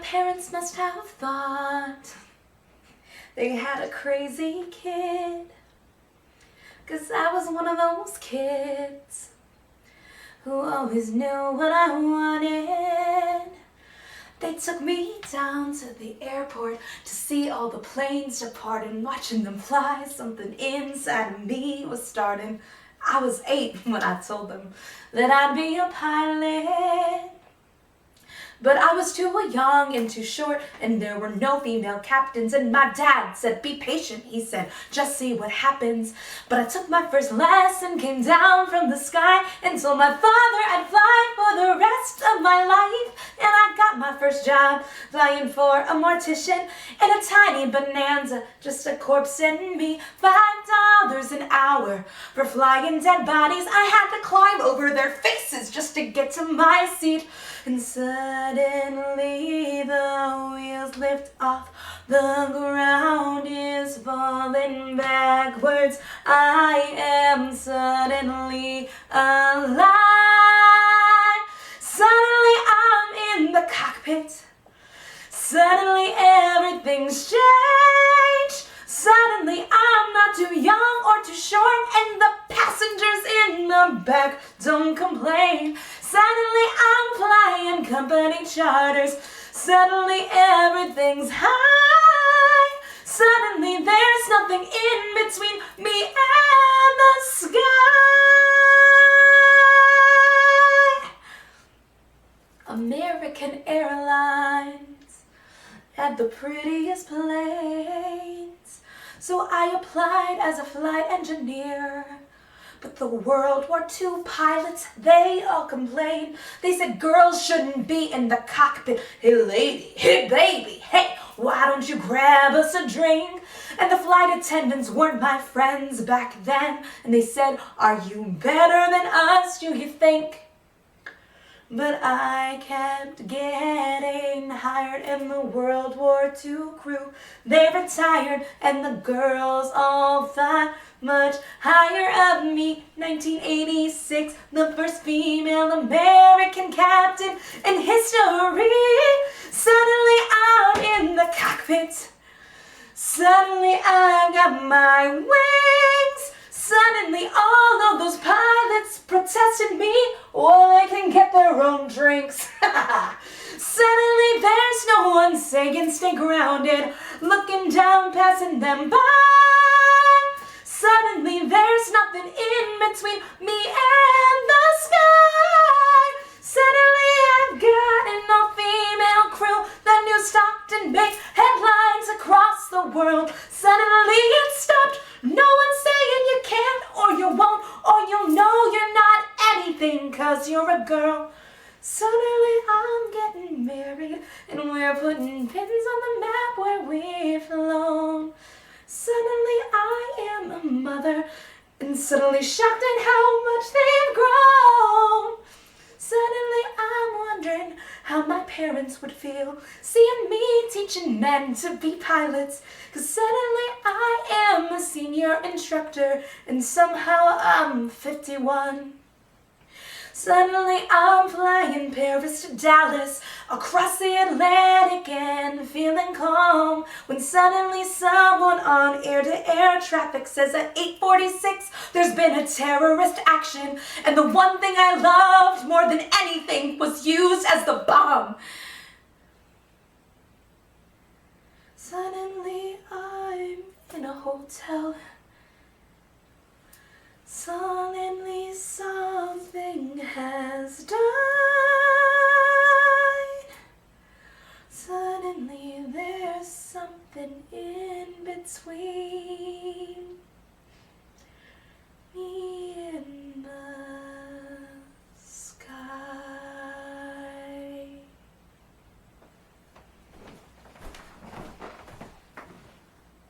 parents must have thought they had a crazy kid, 'cause I was one of those kids who always knew what I wanted. They took me down to the airport to see all the planes depart, and watching them fly, something inside of me was starting. I was 8 when I told them that I'd be a pilot. But I was too young and too short, and there were no female captains. And my dad said, be patient, he said, just see what happens. But I took my first lesson, came down from the sky, and told my father I'd fly for the rest of my life. And I got my first job flying for a mortician in a tiny Bonanza, just a corpse and me. $5 an hour for flying dead bodies. I had to climb over their faces just to get to my seat. And suddenly the wheels lift off, the ground is falling backwards. I am suddenly alive. Suddenly I'm in the cockpit. Suddenly everything's changed. Suddenly I'm not too young or too short, and the passengers in the back don't complain. Suddenly I'm flying company charters. Suddenly everything's high. Suddenly there's nothing in between me and the sky. American Airlines had the prettiest planes, so I applied as a flight engineer. But the World War II pilots, they all complained. They said girls shouldn't be in the cockpit. Hey lady, hey baby, hey, why don't you grab us a drink? And the flight attendants weren't my friends back then. And they said, are you better than us, do you think? But I kept getting hired, and the World War II crew, they retired, and the girls all thought much higher of me. 1986, the first female American captain in history. Suddenly I'm in the cockpit. Suddenly I've got my wings. Suddenly all of those pilots protested me, well, they can get their own drinks. Suddenly there's no one saying stay grounded, looking down, passing them by. Suddenly there's nothing in between me and the sky. Suddenly I've got an all-female crew, the new Stockton made headlines across the world. Suddenly it stopped. No one's saying you can't or you won't, or you'll know you're not anything 'cause you're a girl. Suddenly I'm getting married, and we're putting pins on the map where we've flown. Suddenly I am a mother, and suddenly shocked at how much they've grown. Suddenly I'm wondering how my parents would feel seeing me teaching men to be pilots. 'Cause suddenly I am a senior instructor, and somehow I'm 51. Suddenly I'm flying Paris to Dallas, across the Atlantic and feeling calm, when suddenly someone on air-to-air traffic says at 8:46 there's been a terrorist action, and the one thing I loved more than anything was used as the bomb. Suddenly I'm in a hotel. Suddenly something has died. Suddenly there's something in between